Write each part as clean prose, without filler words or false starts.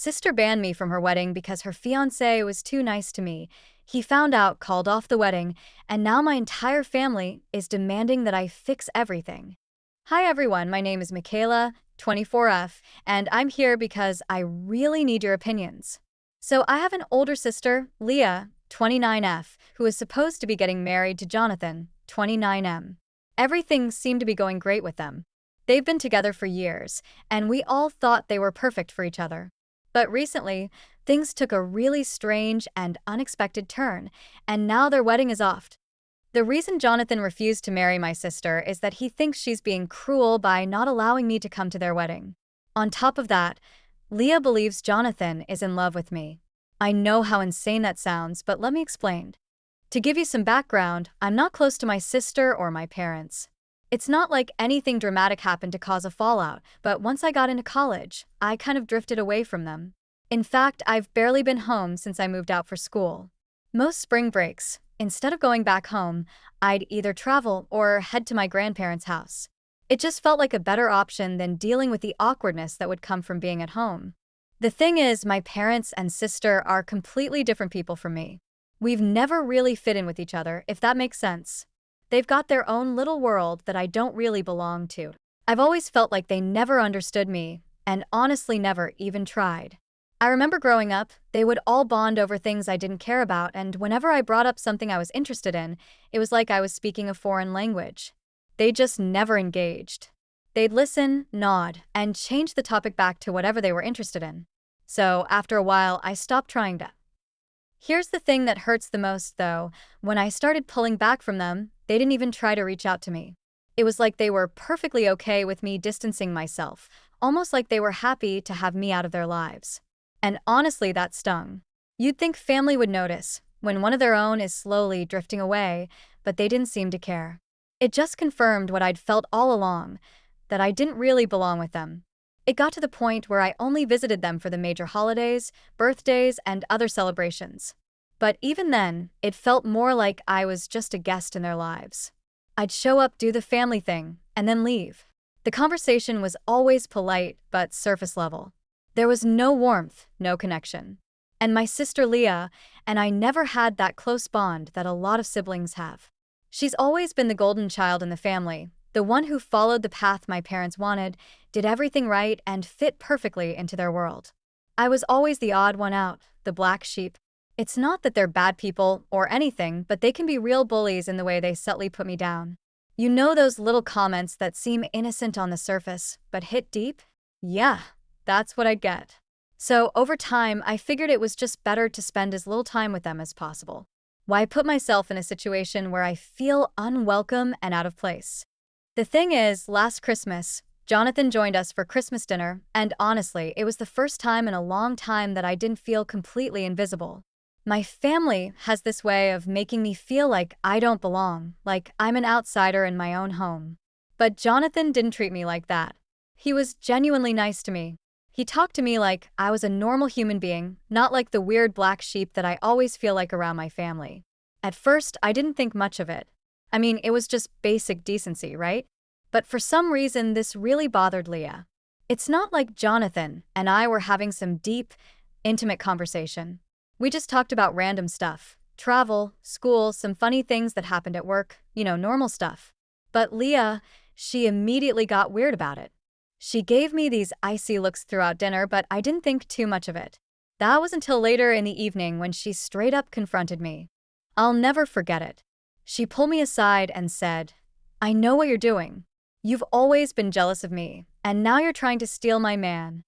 sister banned me from her wedding because her fiance was too nice to me. He found out, called off the wedding, and now my entire family is demanding that I fix everything. Hi everyone, my name is Michaela, 24F, and I'm here because I really need your opinions. So I have an older sister, Leah, 29F, who is supposed to be getting married to Jonathan, 29M. Everything seemed to be going great with them. They've been together for years, and we all thought they were perfect for each other. But recently, things took a really strange and unexpected turn, and now their wedding is off. The reason Jonathan refused to marry my sister is that he thinks she's being cruel by not allowing me to come to their wedding. On top of that, Leah believes Jonathan is in love with me. I know how insane that sounds, but let me explain. To give you some background, I'm not close to my sister or my parents. It's not like anything dramatic happened to cause a fallout, but once I got into college, I kind of drifted away from them. In fact, I've barely been home since I moved out for school. Most spring breaks, instead of going back home, I'd either travel or head to my grandparents' house. It just felt like a better option than dealing with the awkwardness that would come from being at home. The thing is, my parents and sister are completely different people from me. We've never really fit in with each other, if that makes sense. They've got their own little world that I don't really belong to. I've always felt like they never understood me, and honestly never even tried. I remember growing up, they would all bond over things I didn't care about, and whenever I brought up something I was interested in, it was like I was speaking a foreign language. They just never engaged. They'd listen, nod, and change the topic back to whatever they were interested in. So, after a while, I stopped trying to. Here's the thing that hurts the most, though. When I started pulling back from them, they didn't even try to reach out to me. It was like they were perfectly okay with me distancing myself, almost like they were happy to have me out of their lives. And honestly, that stung. You'd think family would notice when one of their own is slowly drifting away, but they didn't seem to care. It just confirmed what I'd felt all along, that I didn't really belong with them. It got to the point where I only visited them for the major holidays, birthdays, and other celebrations. But even then, it felt more like I was just a guest in their lives. I'd show up, do the family thing, and then leave. The conversation was always polite, but surface level. There was no warmth, no connection. And my sister Leah and I never had that close bond that a lot of siblings have. She's always been the golden child in the family, the one who followed the path my parents wanted, did everything right, and fit perfectly into their world. I was always the odd one out, the black sheep. It's not that they're bad people or anything, but they can be real bullies in the way they subtly put me down. You know those little comments that seem innocent on the surface, but hit deep? Yeah, that's what I get. So over time, I figured it was just better to spend as little time with them as possible. Why put myself in a situation where I feel unwelcome and out of place? The thing is, last Christmas, Jonathan joined us for Christmas dinner, and honestly, it was the first time in a long time that I didn't feel completely invisible. My family has this way of making me feel like I don't belong, like I'm an outsider in my own home. But Jonathan didn't treat me like that. He was genuinely nice to me. He talked to me like I was a normal human being, not like the weird black sheep that I always feel like around my family. At first, I didn't think much of it. I mean, it was just basic decency, right? But for some reason, this really bothered Leah. It's not like Jonathan and I were having some deep, intimate conversation. We just talked about random stuff. Travel, school, some funny things that happened at work, normal stuff. But Leah, she immediately got weird about it. She gave me these icy looks throughout dinner, but I didn't think too much of it. That was until later in the evening when she straight up confronted me. I'll never forget it. She pulled me aside and said, "I know what you're doing. You've always been jealous of me, and now you're trying to steal my man."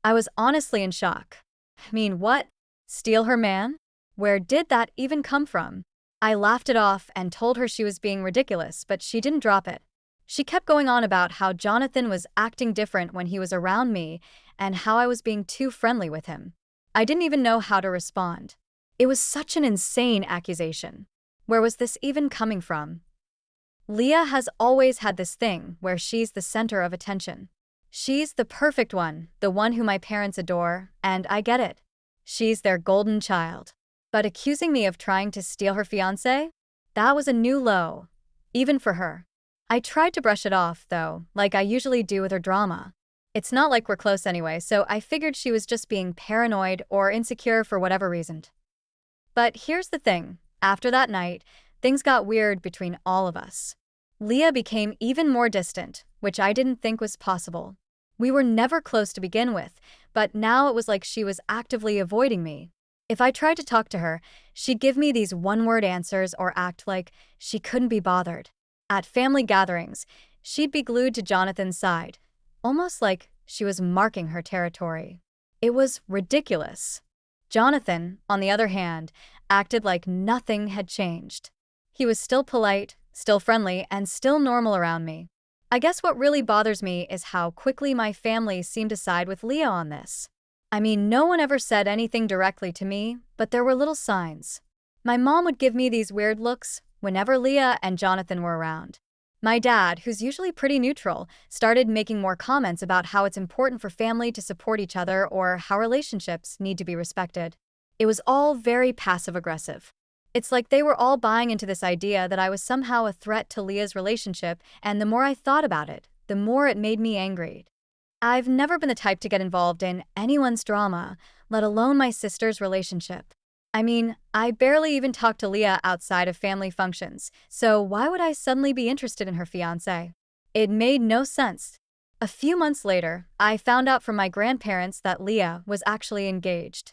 I was honestly in shock. I mean, what? Steal her man? Where did that even come from? I laughed it off and told her she was being ridiculous, but she didn't drop it. She kept going on about how Jonathan was acting different when he was around me and how I was being too friendly with him. I didn't even know how to respond. It was such an insane accusation. Where was this even coming from? Leah has always had this thing where she's the center of attention. She's the perfect one, the one who my parents adore, and I get it. She's their golden child. But accusing me of trying to steal her fiance? That was a new low, even for her. I tried to brush it off, though, like I usually do with her drama. It's not like we're close anyway, so I figured she was just being paranoid or insecure for whatever reason. But here's the thing. After that night, things got weird between all of us. Leah became even more distant, which I didn't think was possible. We were never close to begin with, but now it was like she was actively avoiding me. If I tried to talk to her, she'd give me these one-word answers or act like she couldn't be bothered. At family gatherings, she'd be glued to Jonathan's side, almost like she was marking her territory. It was ridiculous. Jonathan, on the other hand, acted like nothing had changed. He was still polite, still friendly, and still normal around me. I guess what really bothers me is how quickly my family seemed to side with Leah on this. I mean, no one ever said anything directly to me, but there were little signs. My mom would give me these weird looks whenever Leah and Jonathan were around. My dad, who's usually pretty neutral, started making more comments about how it's important for family to support each other or how relationships need to be respected. It was all very passive-aggressive. It's like they were all buying into this idea that I was somehow a threat to Leah's relationship, and the more I thought about it, the more it made me angry. I've never been the type to get involved in anyone's drama, let alone my sister's relationship. I mean, I barely even talk to Leah outside of family functions, so why would I suddenly be interested in her fiancé? It made no sense. A few months later, I found out from my grandparents that Leah was actually engaged.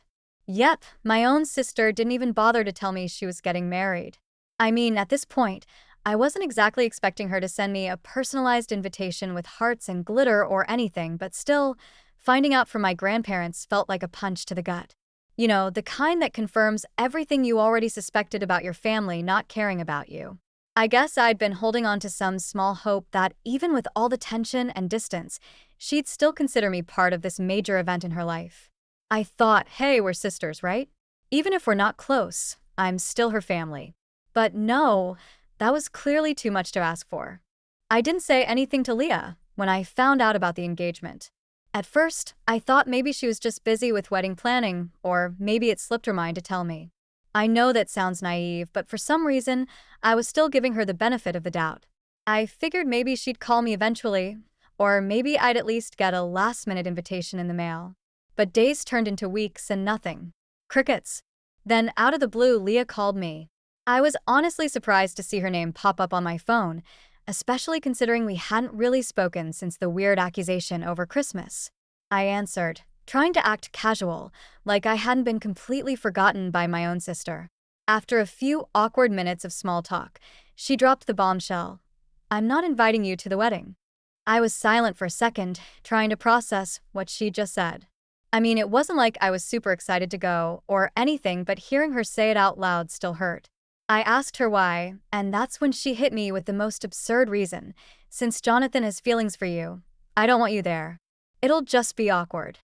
Yep, my own sister didn't even bother to tell me she was getting married. I mean, at this point, I wasn't exactly expecting her to send me a personalized invitation with hearts and glitter or anything, but still, finding out from my grandparents felt like a punch to the gut. You know, the kind that confirms everything you already suspected about your family not caring about you. I guess I'd been holding on to some small hope that even with all the tension and distance, she'd still consider me part of this major event in her life. I thought, hey, we're sisters, right? Even if we're not close, I'm still her family. But no, that was clearly too much to ask for. I didn't say anything to Leah when I found out about the engagement. At first, I thought maybe she was just busy with wedding planning, or maybe it slipped her mind to tell me. I know that sounds naive, but for some reason, I was still giving her the benefit of the doubt. I figured maybe she'd call me eventually, or maybe I'd at least get a last-minute invitation in the mail. But days turned into weeks and nothing. Crickets. Then, out of the blue, Leah called me. I was honestly surprised to see her name pop up on my phone, especially considering we hadn't really spoken since the weird accusation over Christmas. I answered, trying to act casual, like I hadn't been completely forgotten by my own sister. After a few awkward minutes of small talk, she dropped the bombshell. I'm not inviting you to the wedding. I was silent for a second, trying to process what she just said. I mean, it wasn't like I was super excited to go or anything, but hearing her say it out loud still hurt. I asked her why, and that's when she hit me with the most absurd reason. Since Jonathan has feelings for you, I don't want you there. It'll just be awkward.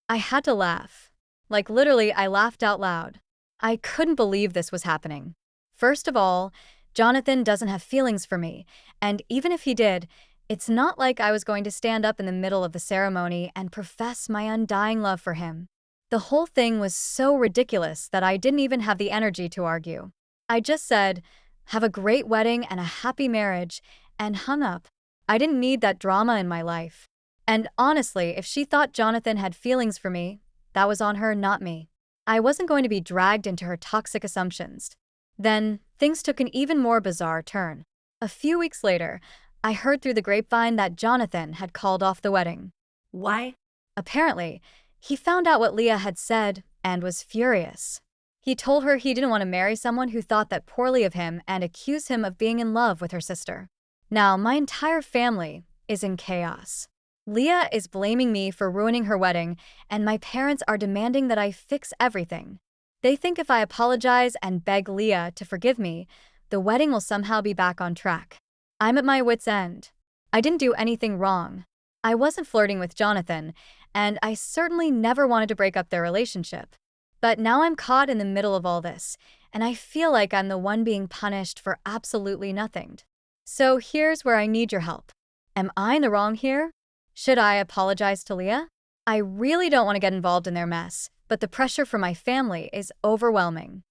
I had to laugh. Like literally, I laughed out loud. I couldn't believe this was happening. First of all, Jonathan doesn't have feelings for me, and even if he did, it's not like I was going to stand up in the middle of the ceremony and profess my undying love for him. The whole thing was so ridiculous that I didn't even have the energy to argue. I just said, have a great wedding and a happy marriage, and hung up. I didn't need that drama in my life. And honestly, if she thought Jonathan had feelings for me, that was on her, not me. I wasn't going to be dragged into her toxic assumptions. Then, things took an even more bizarre turn. A few weeks later, I heard through the grapevine that Jonathan had called off the wedding. Why? Apparently, he found out what Leah had said and was furious. He told her he didn't want to marry someone who thought that poorly of him and accused him of being in love with her sister. Now, my entire family is in chaos. Leah is blaming me for ruining her wedding, and my parents are demanding that I fix everything. They think if I apologize and beg Leah to forgive me, the wedding will somehow be back on track. I'm at my wit's end. I didn't do anything wrong. I wasn't flirting with Jonathan, and I certainly never wanted to break up their relationship. But now I'm caught in the middle of all this, and I feel like I'm the one being punished for absolutely nothing. So here's where I need your help. Am I in the wrong here? Should I apologize to Leah? I really don't want to get involved in their mess, but the pressure from my family is overwhelming.